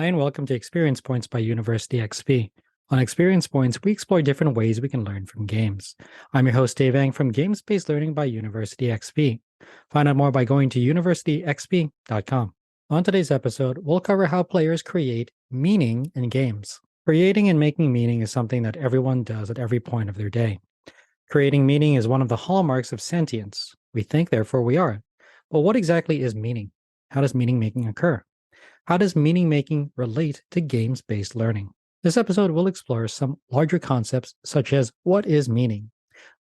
Hi, and welcome to Experience Points by University XP. On Experience Points, we explore different ways we can learn from games. I'm your host, Dave Ang from Games-Based Learning by University XP. Find out more by going to universityxp.com. On today's episode, we'll cover how players create meaning in games. Creating and making meaning is something that everyone does at every point of their day. Creating meaning is one of the hallmarks of sentience. We think, therefore we are. But what exactly is meaning? How does meaning making occur? How does meaning making relate to games-based learning? This episode will explore some larger concepts such as what is meaning.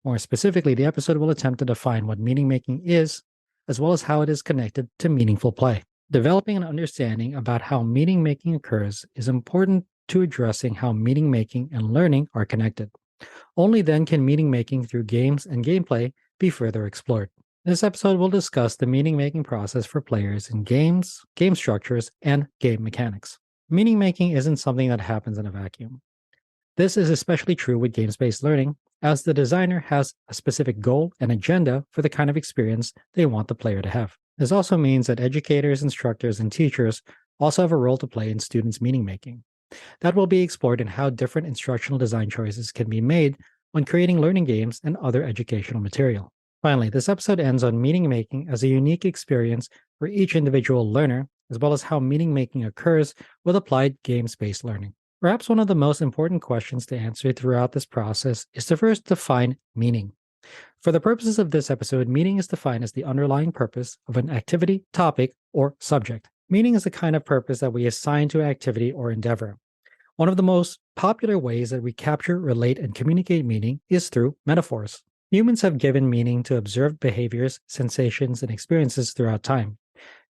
More specifically, the episode will attempt to define what meaning making is, as well as how it is connected to meaningful play. Developing an understanding about how meaning making occurs is important to addressing how meaning making and learning are connected. Only then can meaning making through games and gameplay be further explored. This episode will discuss the meaning-making process for players in games, game structures, and game mechanics. Meaning-making isn't something that happens in a vacuum. This is especially true with games-based learning, as the designer has a specific goal and agenda for the kind of experience they want the player to have. This also means that educators, instructors, and teachers also have a role to play in students' meaning-making. That will be explored in how different instructional design choices can be made when creating learning games and other educational material. Finally, this episode ends on meaning making as a unique experience for each individual learner, as well as how meaning making occurs with applied games-based learning. Perhaps one of the most important questions to answer throughout this process is to first define meaning. For the purposes of this episode, meaning is defined as the underlying purpose of an activity, topic, or subject. Meaning is the kind of purpose that we assign to an activity or endeavor. One of the most popular ways that we capture, relate, and communicate meaning is through metaphors. Humans have given meaning to observed behaviors, sensations, and experiences throughout time.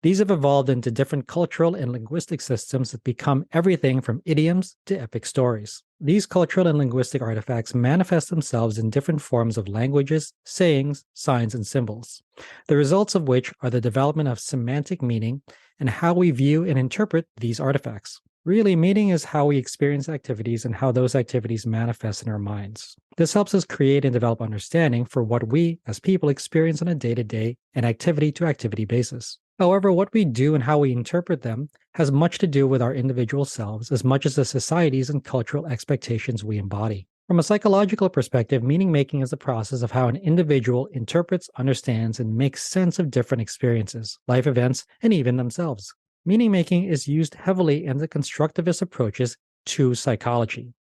These have evolved into different cultural and linguistic systems that become everything from idioms to epic stories. These cultural and linguistic artifacts manifest themselves in different forms of languages, sayings, signs, and symbols, the results of which are the development of semantic meaning and how we view and interpret these artifacts. Really, meaning is how we experience activities and how those activities manifest in our minds. This helps us create and develop understanding for what we, as people, experience on a day-to-day and activity-to-activity basis. However, what we do and how we interpret them has much to do with our individual selves as much as the societies and cultural expectations we embody. From a psychological perspective, meaning-making is the process of how an individual interprets, understands, and makes sense of different experiences, life events, and even themselves. Meaning-making is used heavily in the constructivist approaches to psychology.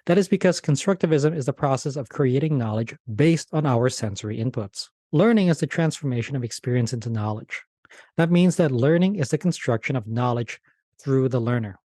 That is because constructivism is the process of creating knowledge based on our sensory inputs. Learning is the transformation of experience into knowledge. That means that learning is the construction of knowledge through the learner.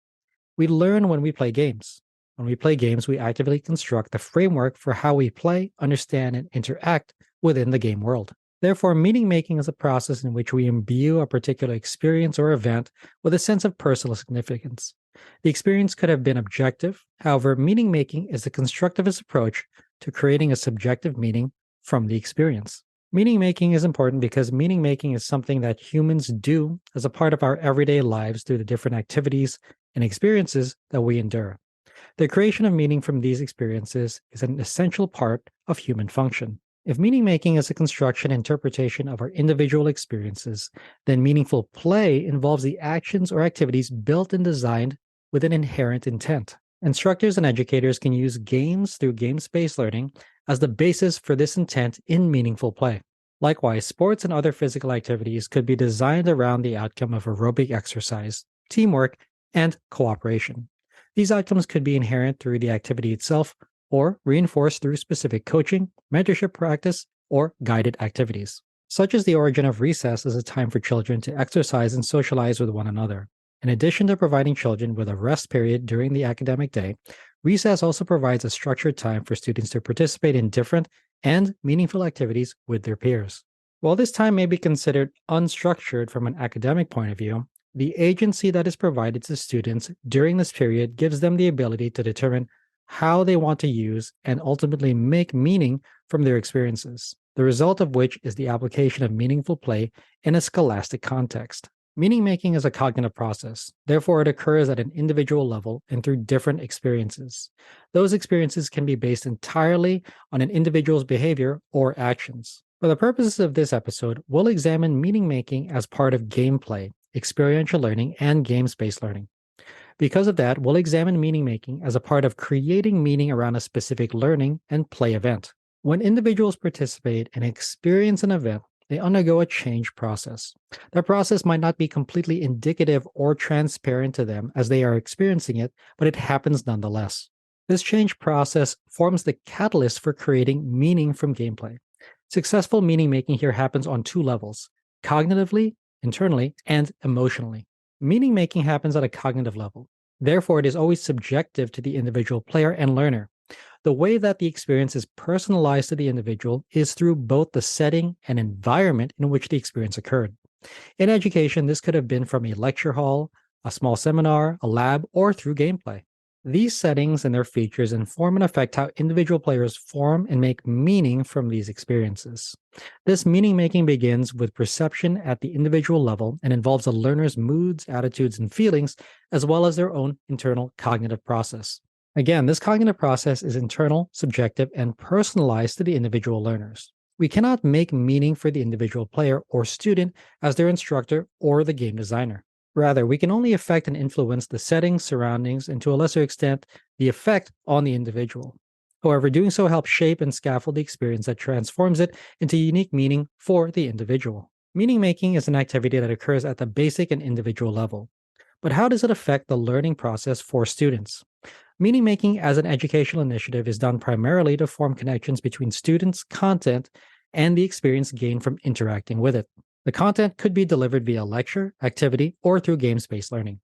We learn when we play games. When we play games, we actively construct the framework for how we play, understand, and interact within the game world. Therefore, meaning-making is a process in which we imbue a particular experience or event with a sense of personal significance. The experience could have been objective. However, meaning-making is the constructivist approach to creating a subjective meaning from the experience. Meaning-making is important because meaning-making is something that humans do as a part of our everyday lives through the different activities and experiences that we endure. The creation of meaning from these experiences is an essential part of human function. If meaning-making is a construction and interpretation of our individual experiences, then meaningful play involves the actions or activities built and designed with an inherent intent. Instructors and educators can use games through games-based learning as the basis for this intent in meaningful play. Likewise, sports and other physical activities could be designed around the outcome of aerobic exercise, teamwork, and cooperation. These outcomes could be inherent through the activity itself or reinforced through specific coaching, mentorship practice, or guided activities. Such as the origin of recess as a time for children to exercise and socialize with one another. In addition to providing children with a rest period during the academic day, recess also provides a structured time for students to participate in different and meaningful activities with their peers. While this time may be considered unstructured from an academic point of view, the agency that is provided to students during this period gives them the ability to determine how they want to use and ultimately make meaning from their experiences, the result of which is the application of meaningful play in a scholastic context. Meaning-making is a cognitive process, therefore it occurs at an individual level and through different experiences. Those experiences can be based entirely on an individual's behavior or actions. For the purposes of this episode, we'll examine meaning-making as part of gameplay, experiential learning, and games-based learning. Because of that, we'll examine meaning making as a part of creating meaning around a specific learning and play event. When individuals participate and experience an event, they undergo a change process. That process might not be completely indicative or transparent to them as they are experiencing it, but it happens nonetheless. This change process forms the catalyst for creating meaning from gameplay. Successful meaning making here happens on two levels: cognitively, internally, and emotionally. Meaning making happens at a cognitive level. Therefore, it is always subjective to the individual player and learner. The way that the experience is personalized to the individual is through both the setting and environment in which the experience occurred. In education, this could have been from a lecture hall, a small seminar, a lab, or through gameplay. These settings and their features inform and affect how individual players form and make meaning from these experiences. This meaning making begins with perception at the individual level and involves a learner's moods, attitudes, and feelings, as well as their own internal cognitive process. Again, this cognitive process is internal, subjective, and personalized to the individual learners. We cannot make meaning for the individual player or student as their instructor or the game designer. Rather, we can only affect and influence the settings, surroundings, and to a lesser extent, the effect on the individual. However, doing so helps shape and scaffold the experience that transforms it into unique meaning for the individual. Meaning making is an activity that occurs at the basic and individual level. But how does it affect the learning process for students? Meaning making as an educational initiative is done primarily to form connections between students' content and the experience gained from interacting with it. The content could be delivered via lecture, activity, or through games-based learning.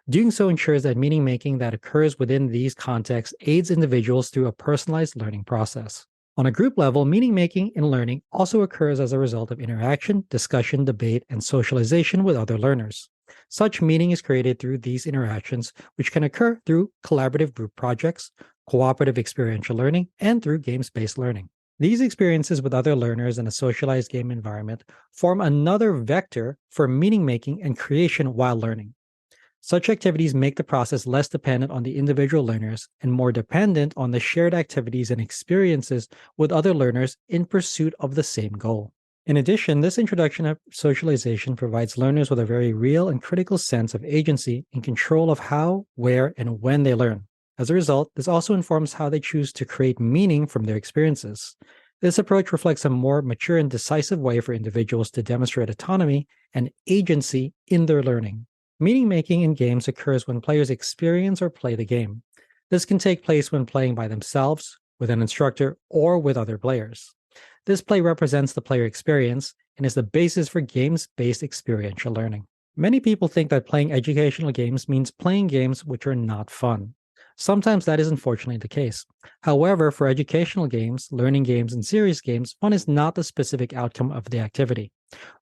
Doing so ensures that meaning making that occurs within these contexts aids individuals through a personalized learning process. On a group level, meaning making in learning also occurs as a result of interaction, discussion, debate, and socialization with other learners. Such meaning is created through these interactions, which can occur through collaborative group projects, cooperative experiential learning, and through games-based learning. These experiences with other learners in a socialized game environment form another vector for meaning making and creation while learning. Such activities make the process less dependent on the individual learners and more dependent on the shared activities and experiences with other learners in pursuit of the same goal. In addition, this introduction of socialization provides learners with a very real and critical sense of agency and control of how, where, and when they learn. As a result, this also informs how they choose to create meaning from their experiences. This approach reflects a more mature and decisive way for individuals to demonstrate autonomy and agency in their learning. Meaning making in games occurs when players experience or play the game. This can take place when playing by themselves, with an instructor, or with other players. This play represents the player experience and is the basis for games-based experiential learning. Many people think that playing educational games means playing games which are not fun. Sometimes that is unfortunately the case. However, for educational games, learning games, and serious games, fun is not the specific outcome of the activity.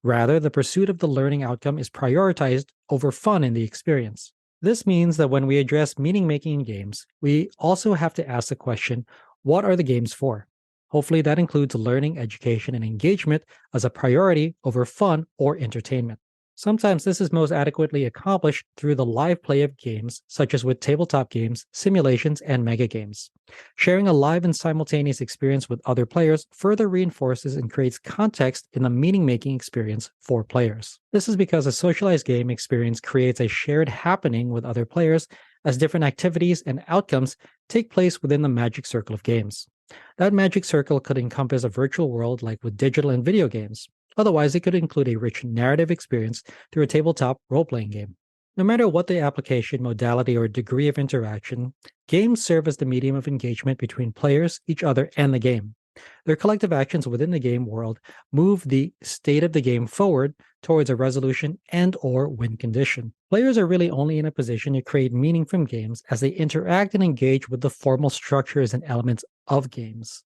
Rather, the pursuit of the learning outcome is prioritized over fun in the experience. This means that when we address meaning making in games, we also have to ask the question, what are the games for? Hopefully, that includes learning, education, and engagement as a priority over fun or entertainment. Sometimes this is most adequately accomplished through the live play of games, such as with tabletop games, simulations, and mega games. Sharing a live and simultaneous experience with other players further reinforces and creates context in the meaning-making experience for players. This is because a socialized game experience creates a shared happening with other players as different activities and outcomes take place within the magic circle of games. That magic circle could encompass a virtual world like with digital and video games. Otherwise, it could include a rich narrative experience through a tabletop role-playing game. No matter what the application, modality, or degree of interaction, games serve as the medium of engagement between players, each other, and the game. Their collective actions within the game world move the state of the game forward towards a resolution and/or win condition. Players are really only in a position to create meaning from games as they interact and engage with the formal structures and elements of games.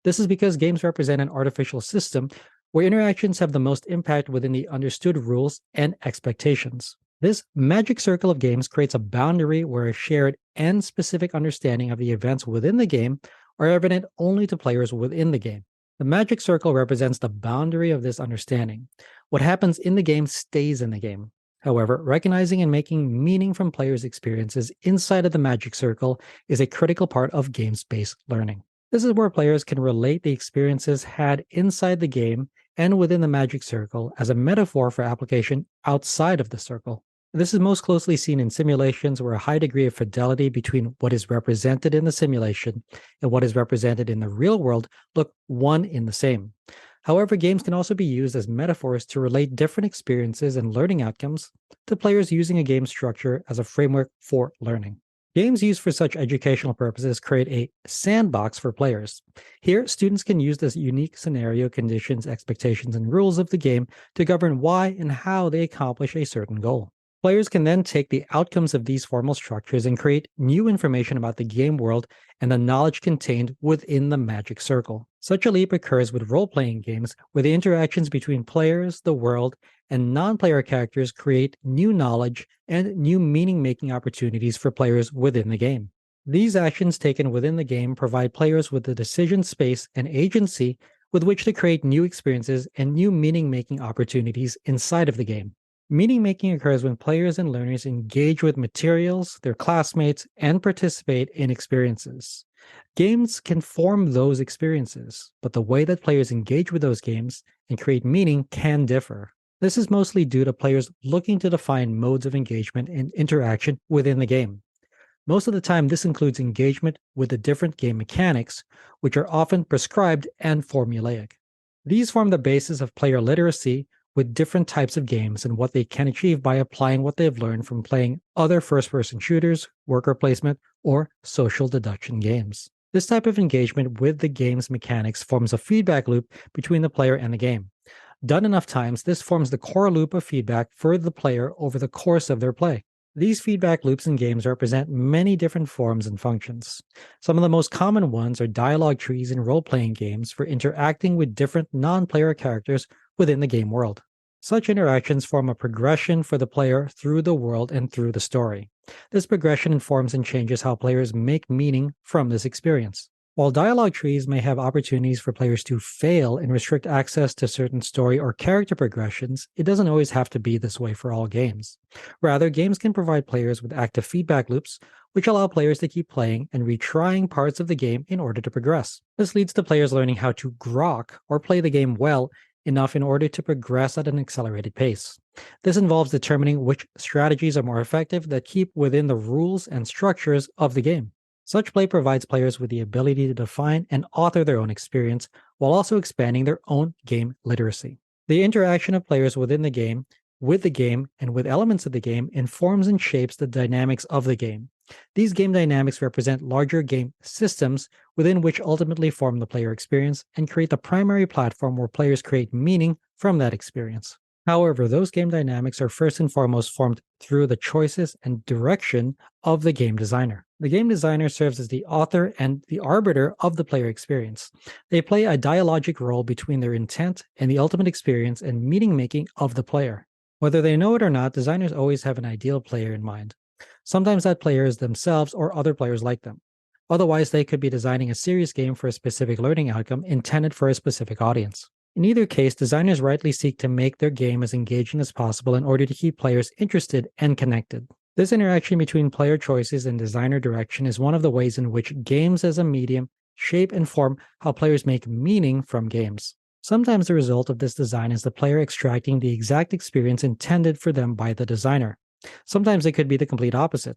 This is because games represent an artificial system where interactions have the most impact within the understood rules and expectations. This magic circle of games creates a boundary where a shared and specific understanding of the events within the game are evident only to players within the game. The magic circle represents the boundary of this understanding. What happens in the game stays in the game. However, recognizing and making meaning from players' experiences inside of the magic circle is a critical part of games-based learning. This is where players can relate the experiences had inside the game and within the magic circle as a metaphor for application outside of the circle. This is most closely seen in simulations where a high degree of fidelity between what is represented in the simulation and what is represented in the real world look one in the same. However, games can also be used as metaphors to relate different experiences and learning outcomes to players using a game structure as a framework for learning. Games used for such educational purposes create a sandbox for players. Here, students can use the unique scenario, conditions, expectations, and rules of the game to govern why and how they accomplish a certain goal. Players can then take the outcomes of these formal structures and create new information about the game world and the knowledge contained within the magic circle. Such a leap occurs with role playing games, where the interactions between players, the world, and non player characters create new knowledge and new meaning making opportunities for players within the game. These actions taken within the game provide players with the decision space and agency with which to create new experiences and new meaning making opportunities inside of the game. Meaning making occurs when players and learners engage with materials, their classmates, and participate in experiences. Games can form those experiences, but the way that players engage with those games and create meaning can differ. This is mostly due to players looking to define modes of engagement and interaction within the game. Most of the time, this includes engagement with the different game mechanics, which are often prescribed and formulaic. These form the basis of player literacy with different types of games and what they can achieve by applying what they've learned from playing other first person shooters, worker placement, or social deduction games. This type of engagement with the game's mechanics forms a feedback loop between the player and the game. Done enough times, this forms the core loop of feedback for the player over the course of their play. These feedback loops in games represent many different forms and functions. Some of the most common ones are dialogue trees in role playing games for interacting with different non player characters within the game world. Such interactions form a progression for the player through the world and through the story. This progression informs and changes how players make meaning from this experience. While dialogue trees may have opportunities for players to fail and restrict access to certain story or character progressions, it doesn't always have to be this way for all games. Rather, games can provide players with active feedback loops, which allow players to keep playing and retrying parts of the game in order to progress. This leads to players learning how to grok or play the game well enough in order to progress at an accelerated pace. This involves determining which strategies are more effective that keep within the rules and structures of the game. Such play provides players with the ability to define and author their own experience while also expanding their own game literacy. The interaction of players within the game, with the game, and with elements of the game informs and shapes the dynamics of the game. These game dynamics represent larger game systems within which ultimately form the player experience and create the primary platform where players create meaning from that experience. However, those game dynamics are first and foremost formed through the choices and direction of the game designer. The game designer serves as the author and the arbiter of the player experience. They play a dialogic role between their intent and the ultimate experience and meaning making of the player. Whether they know it or not, designers always have an ideal player in mind. Sometimes that player is themselves or other players like them. Otherwise, they could be designing a serious game for a specific learning outcome intended for a specific audience. In either case, designers rightly seek to make their game as engaging as possible in order to keep players interested and connected. This interaction between player choices and designer direction is one of the ways in which games as a medium shape and form how players make meaning from games. Sometimes the result of this design is the player extracting the exact experience intended for them by the designer. Sometimes it could be the complete opposite.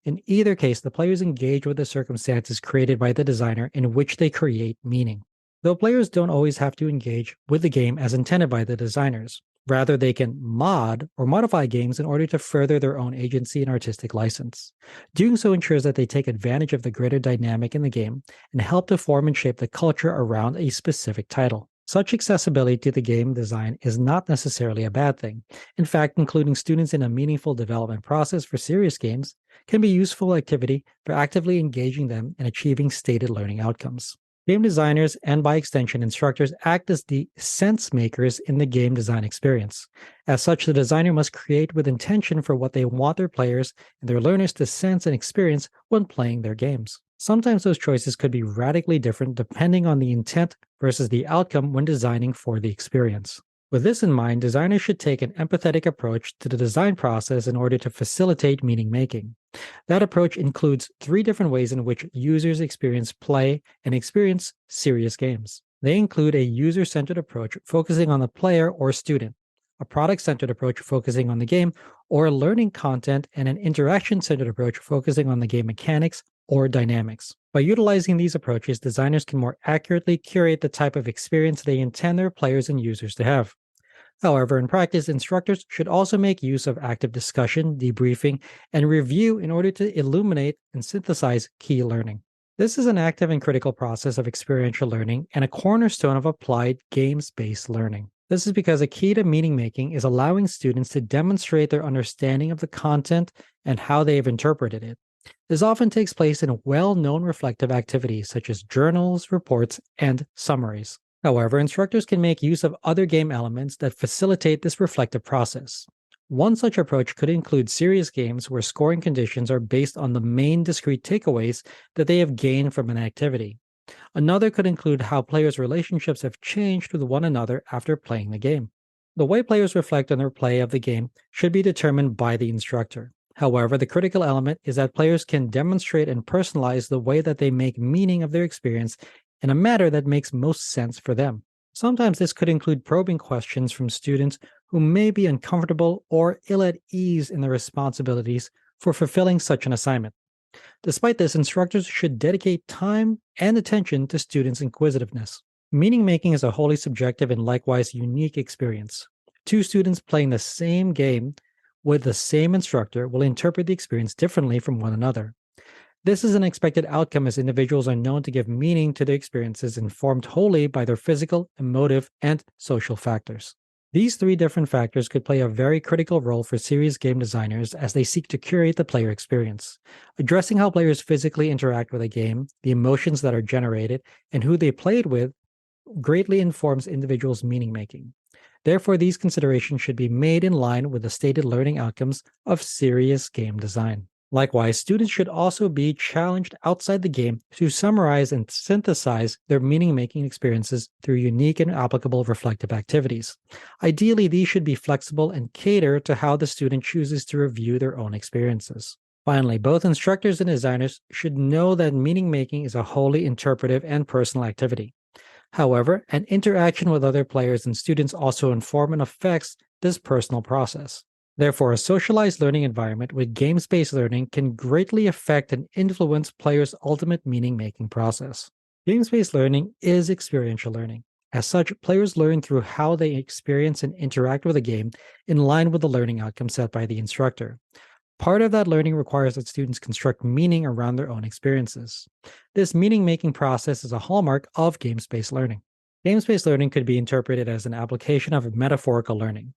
In either case, the players engage with the circumstances created by the designer in which they create meaning. Though players don't always have to engage with the game as intended by the designers. Rather, they can mod or modify games in order to further their own agency and artistic license. Doing so ensures that they take advantage of the greater dynamic in the game and help to form and shape the culture around a specific title. Such accessibility to the game design is not necessarily a bad thing. In fact, including students in a meaningful development process for serious games can be a useful activity for actively engaging them and achieving stated learning outcomes. Game designers, and by extension instructors, act as the sense makers in the game design experience. As such, the designer must create with intention for what they want their players and their learners to sense and experience when playing their games. Sometimes those choices could be radically different depending on the intent versus the outcome when designing for the experience. With this in mind, designers should take an empathetic approach to the design process in order to facilitate meaning making. That approach includes 3 different ways in which users experience play and experience serious games. They include a user-centered approach focusing on the player or student, a product-centered approach focusing on the game, or learning content and an interaction-centered approach focusing on the game mechanics or dynamics. By utilizing these approaches, designers can more accurately curate the type of experience they intend their players and users to have. However, in practice, instructors should also make use of active discussion, debriefing, and review in order to illuminate and synthesize key learning. This is an active and critical process of experiential learning and a cornerstone of applied games-based learning. This is because a key to meaning making is allowing students to demonstrate their understanding of the content and how they have interpreted it. This often takes place in well-known reflective activities such as journals, reports, and summaries. However, instructors can make use of other game elements that facilitate this reflective process. One such approach could include serious games where scoring conditions are based on the main discrete takeaways that they have gained from an activity. Another could include how players' relationships have changed with one another after playing the game. The way players reflect on their play of the game should be determined by the instructor. However, the critical element is that players can demonstrate and personalize the way that they make meaning of their experience in a manner that makes most sense for them. Sometimes this could include probing questions from students who may be uncomfortable or ill at ease in their responsibilities for fulfilling such an assignment. Despite this, instructors should dedicate time and attention to students' inquisitiveness. Meaning making is a wholly subjective and likewise unique experience. Two students playing the same game with the same instructor will interpret the experience differently from one another. This is an expected outcome as individuals are known to give meaning to their experiences informed wholly by their physical, emotive, and social factors. These three different factors could play a very critical role for serious game designers as they seek to curate the player experience. Addressing how players physically interact with a game, the emotions that are generated, and who they played with greatly informs individuals' meaning making. Therefore, these considerations should be made in line with the stated learning outcomes of serious game design. Likewise, students should also be challenged outside the game to summarize and synthesize their meaning-making experiences through unique and applicable reflective activities. Ideally, these should be flexible and cater to how the student chooses to review their own experiences. Finally, both instructors and designers should know that meaning-making is a wholly interpretive and personal activity. However, an interaction with other players and students also inform and affects this personal process. Therefore, a socialized learning environment with games-based learning can greatly affect and influence players' ultimate meaning-making process. Games-based learning is experiential learning. As such, players learn through how they experience and interact with a game in line with the learning outcome set by the instructor. Part of that learning requires that students construct meaning around their own experiences. This meaning-making process is a hallmark of games-based learning. Games-based learning could be interpreted as an application of metaphorical learning.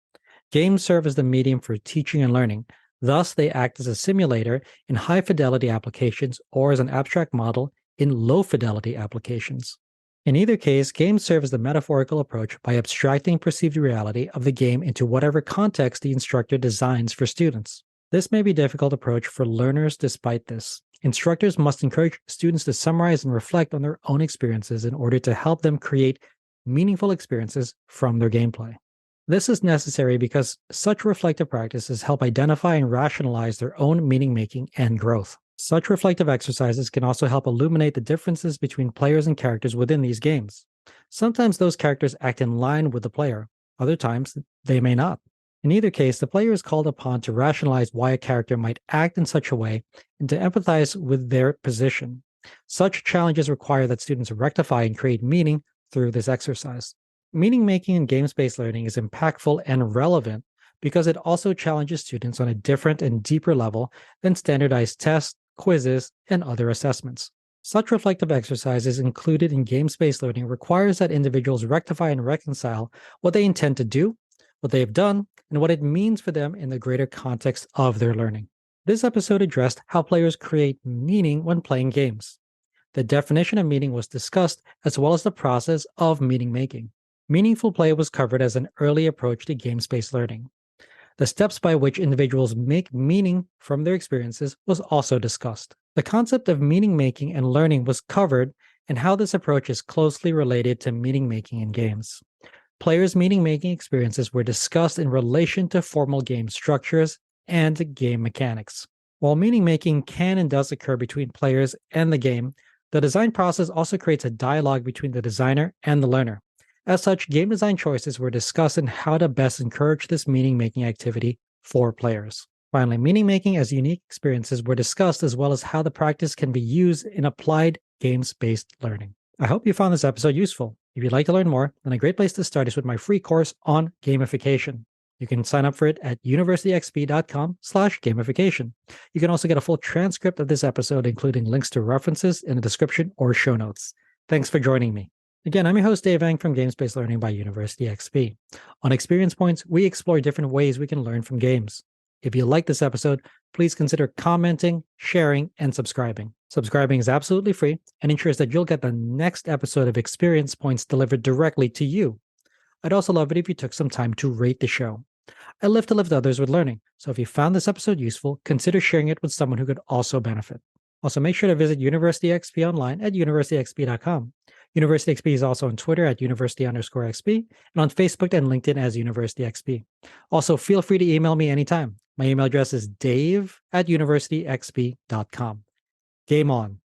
Games serve as the medium for teaching and learning. Thus, they act as a simulator in high-fidelity applications or as an abstract model in low-fidelity applications. In either case, games serve as the metaphorical approach by abstracting perceived reality of the game into whatever context the instructor designs for students. This may be a difficult approach for learners. Despite this, instructors must encourage students to summarize and reflect on their own experiences in order to help them create meaningful experiences from their gameplay. This is necessary because such reflective practices help identify and rationalize their own meaning-making and growth. Such reflective exercises can also help illuminate the differences between players and characters within these games. Sometimes those characters act in line with the player, other times they may not. In either case, the player is called upon to rationalize why a character might act in such a way and to empathize with their position. Such challenges require that students rectify and create meaning through this exercise. Meaning making in games-based learning is impactful and relevant because it also challenges students on a different and deeper level than standardized tests, quizzes, and other assessments. Such reflective exercises included in games-based learning requires that individuals rectify and reconcile what they intend to do, what they have done, and what it means for them in the greater context of their learning. This episode addressed how players create meaning when playing games. The definition of meaning was discussed, as well as the process of meaning making. Meaningful play was covered as an early approach to games-based learning. The steps by which individuals make meaning from their experiences was also discussed. The concept of meaning making and learning was covered, and how this approach is closely related to meaning making in games. Players' meaning-making experiences were discussed in relation to formal game structures and game mechanics. While meaning-making can and does occur between players and the game, the design process also creates a dialogue between the designer and the learner. As such, game design choices were discussed and how to best encourage this meaning-making activity for players. Finally, meaning-making as unique experiences were discussed, as well as how the practice can be used in applied games-based learning. I hope you found this episode useful. If you'd like to learn more, then a great place to start is with my free course on gamification. You can sign up for it at universityxp.com/gamification. You can also get a full transcript of this episode, including links to references in the description or show notes. Thanks for joining me. Again, I'm your host, Dave Ang from Games-Based Learning by University XP. On Experience Points, we explore different ways we can learn from games. If you like this episode, please consider commenting, sharing, and subscribing. Subscribing is absolutely free and ensures that you'll get the next episode of Experience Points delivered directly to you. I'd also love it if you took some time to rate the show. I live to lift others with learning, so if you found this episode useful, consider sharing it with someone who could also benefit. Also, make sure to visit University XP online at universityxp.com. University XP is also on Twitter at university_XP and on Facebook and LinkedIn as University XP. Also, feel free to email me anytime. My email address is dave@universityxp.com. Game on.